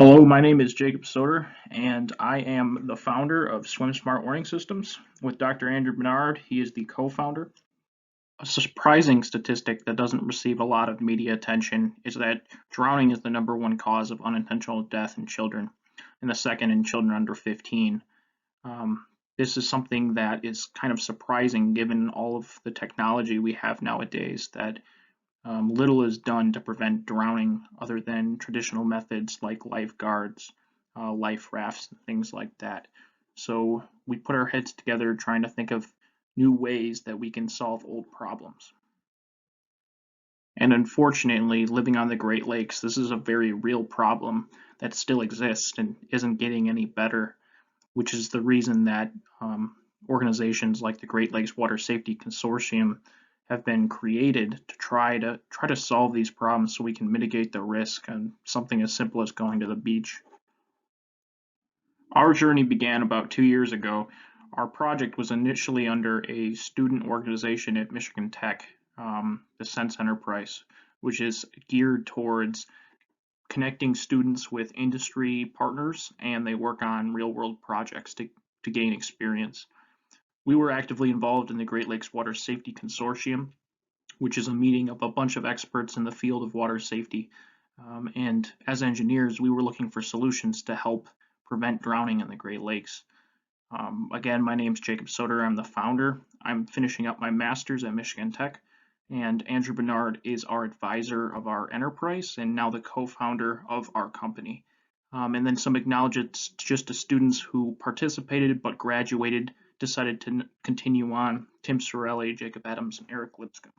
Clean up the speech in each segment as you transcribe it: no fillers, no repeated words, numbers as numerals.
Hello, my name is Jacob Soder, and I am the founder of SwimSmart Warning Systems. With Dr. Andrew Bernard, he is the co-founder. A surprising statistic that doesn't receive a lot of media attention is that drowning is the #1 cause of unintentional death in children, and the second in children under 15. Um, this is something that is kind of surprising given all of the technology we have nowadays that little is done to prevent drowning other than traditional methods like lifeguards, life rafts, and things like that. So we put our heads together trying to think of new ways that we can solve old problems. And unfortunately, living on the Great Lakes, this is a very real problem that still exists and isn't getting any better, which is the reason that organizations like the Great Lakes Water Safety Consortium have been created to try to solve these problems so we can mitigate the risk on something as simple as going to the beach. Our journey began about 2 years ago. Our project was initially under a student organization at Michigan Tech, the Sense Enterprise, which is geared towards connecting students with industry partners, and they work on real world projects to gain experience. We were actively involved in the Great Lakes Water Safety Consortium, which is a meeting of a bunch of experts in the field of water safety. And as engineers, we were looking for solutions to help prevent drowning in the Great Lakes. Again, my name is Jacob Soder. I'm the founder. I'm finishing up my master's at Michigan Tech, and Andrew Bernard is our advisor of our enterprise and now the co-founder of our company. And then some acknowledgements just to students who participated but graduated, decided to continue on: Tim Sorelli, Jacob Adams, and Eric Lipscomb.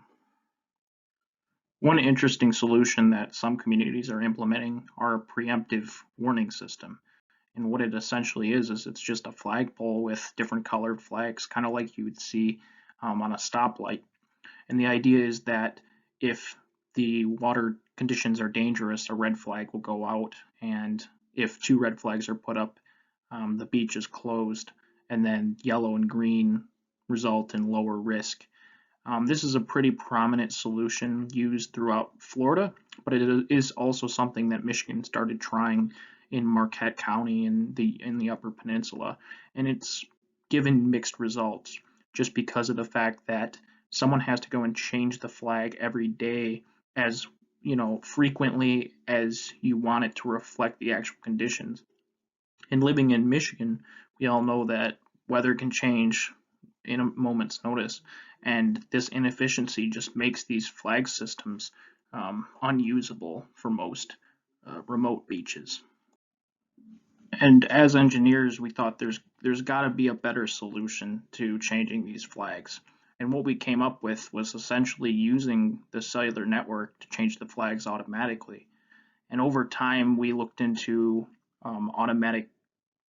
One interesting solution that some communities are implementing are a preemptive warning system. And what it essentially is it's just a flagpole with different colored flags, kind of like you would see on a stoplight. And the idea is that if the water conditions are dangerous, a red flag will go out, and if two red flags are put up, the beach is closed, and then yellow and green result in lower risk. This is a pretty prominent solution used throughout Florida, but it is also something that Michigan started trying in Marquette County in the Upper Peninsula, and it's given mixed results just because of the fact that someone has to go and change the flag every day as frequently as you want it to reflect the actual conditions. And living in Michigan, we all know that weather can change in a moment's notice, and this inefficiency just makes these flag systems unusable for most remote beaches. And as engineers, we thought there's got to be a better solution to changing these flags. And what we came up with was essentially using the cellular network to change the flags automatically. And over time, we looked into automatic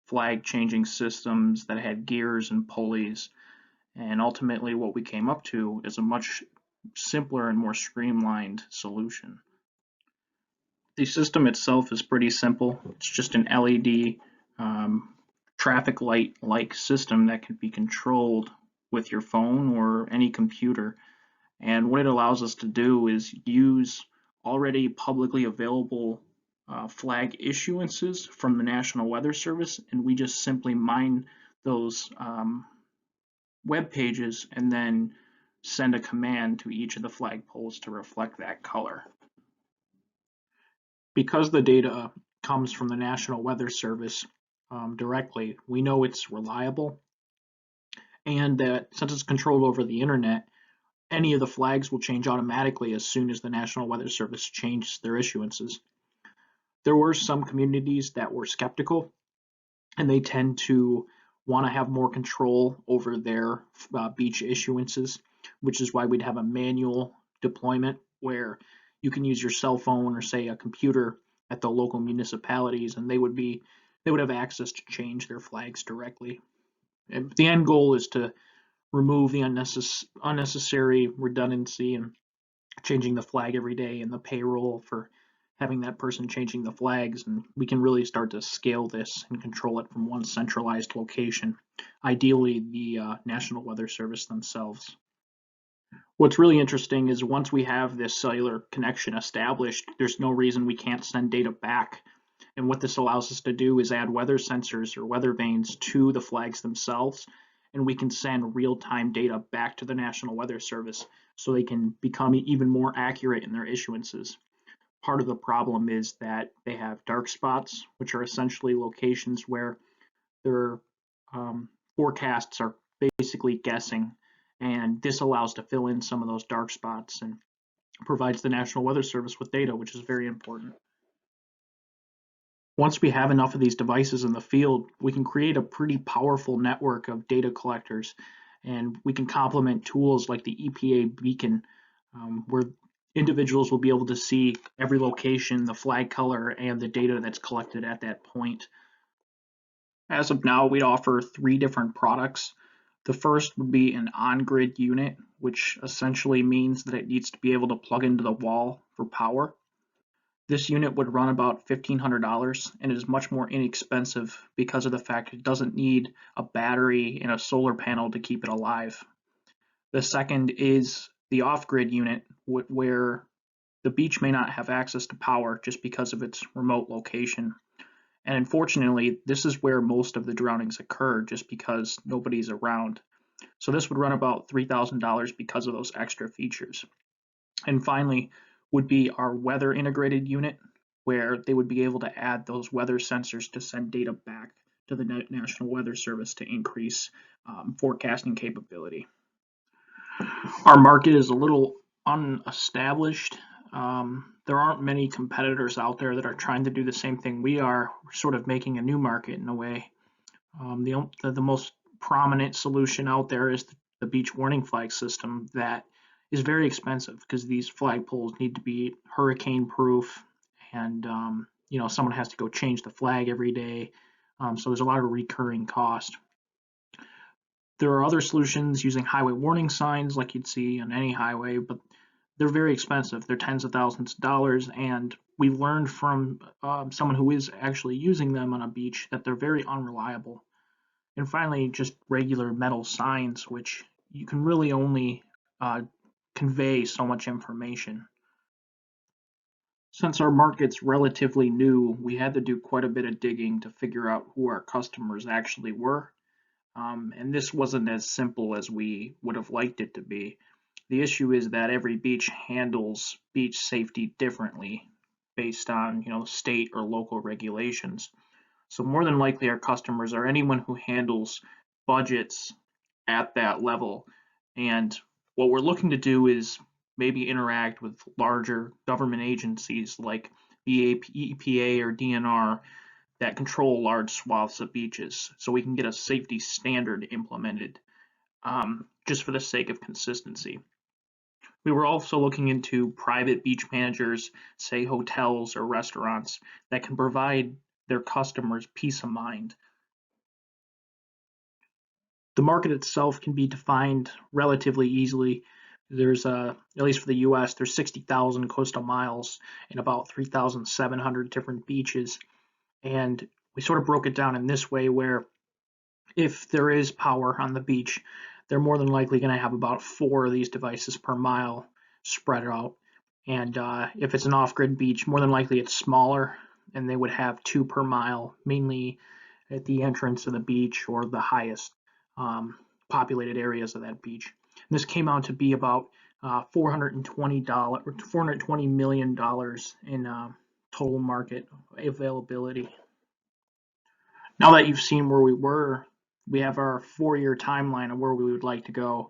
flag changing systems that had gears and pulleys. And ultimately, what we came up to is a much simpler and more streamlined solution. The system itself is pretty simple. It's just an LED traffic light-like system that can be controlled with your phone or any computer. And what it allows us to do is use already publicly available flag issuances from the National Weather Service, and we just simply mine those web pages and then send a command to each of the flagpoles to reflect that color. Because the data comes from the National Weather Service directly, we know it's reliable, and that since it's controlled over the internet, any of the flags will change automatically as soon as the National Weather Service changes their issuances. There were some communities that were skeptical, and they tend to want to have more control over their beach issuances, which is why we'd have a manual deployment where you can use your cell phone or say a computer at the local municipalities, and they would have access to change their flags directly. And the end goal is to remove the unnecessary redundancy and changing the flag every day and the payroll for having that person changing the flags, and we can really start to scale this and control it from one centralized location, ideally the National Weather Service themselves. What's really interesting is once we have this cellular connection established, there's no reason we can't send data back And what this allows us to do is add weather sensors or weather vanes to the flags themselves, and we can send real-time data back to the National Weather Service so they can become even more accurate in their issuances. Part of the problem is that they have dark spots, which are essentially locations where their forecasts are basically guessing, and this allows to fill in some of those dark spots and provides the National Weather Service with data, which is very important. Once we have enough of these devices in the field, we can create a pretty powerful network of data collectors, and we can complement tools like the EPA Beacon, where individuals will be able to see every location, the flag color, and the data that's collected at that point. As of now, we offer 3 different products. The first would be an on-grid unit, which essentially means that it needs to be able to plug into the wall for power. This unit would run about $1,500 and is much more inexpensive because of the fact it doesn't need a battery and a solar panel to keep it alive. The second is the off-grid unit, where the beach may not have access to power just because of its remote location. And unfortunately, this is where most of the drownings occur just because nobody's around. So this would run about $3,000 because of those extra features. And finally would be our weather integrated unit, where they would be able to add those weather sensors to send data back to the National Weather Service to increase forecasting capability. Our market is a little unestablished. There aren't many competitors out there that are trying to do the same thing we are. We're sort of making a new market in a way. The most prominent solution out there is the beach warning flag system that is very expensive because these flagpoles need to be hurricane proof, and someone has to go change the flag every day. So there's a lot of recurring cost. There are other solutions using highway warning signs like you'd see on any highway, but they're very expensive. They're tens of thousands of dollars, and we learned from someone who is actually using them on a beach that they're very unreliable. And finally, just regular metal signs, which you can really only convey so much information. Since our market's relatively new, we had to do quite a bit of digging to figure out who our customers actually were. And this wasn't as simple as we would have liked it to be. The issue is that every beach handles beach safety differently based on, state or local regulations. So more than likely our customers are anyone who handles budgets at that level. And what we're looking to do is maybe interact with larger government agencies like the EPA or DNR that control large swaths of beaches, so we can get a safety standard implemented, just for the sake of consistency. We were also looking into private beach managers, say hotels or restaurants, that can provide their customers peace of mind. The market itself can be defined relatively easily. There's at least for the US, there's 60,000 coastal miles and about 3,700 different beaches. And we sort of broke it down in this way, where if there is power on the beach, they're more than likely going to have about 4 of these devices per mile spread out. And if it's an off-grid beach, more than likely it's smaller, and they would have 2 per mile, mainly at the entrance of the beach or the highest populated areas of that beach. And this came out to be about $420 million in total market availability. Now that you've seen where we were, we have our 4-year timeline of where we would like to go.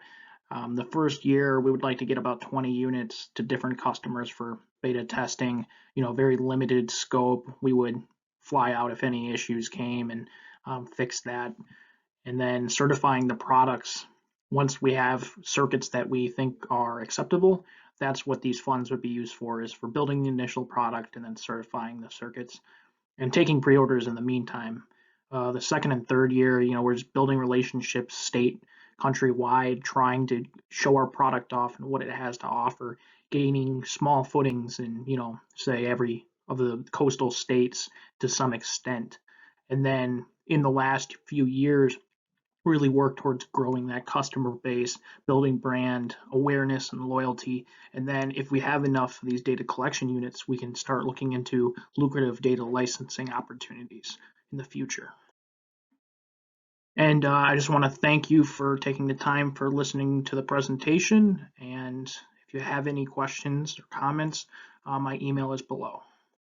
The first year, we would like to get about 20 units to different customers for beta testing, very limited scope. We would fly out if any issues came and fix that. And then certifying the products. Once we have circuits that we think are acceptable, that's what these funds would be used for, is for building the initial product and then certifying the circuits and taking pre-orders in the meantime. The second and third year, we're just building relationships state, countrywide, trying to show our product off and what it has to offer, gaining small footings in, say every of the coastal states to some extent. And then in the last few years, really work towards growing that customer base, building brand awareness and loyalty. And then if we have enough of these data collection units, we can start looking into lucrative data licensing opportunities in the future. And I just want to thank you for taking the time for listening to the presentation. And if you have any questions or comments, my email is below.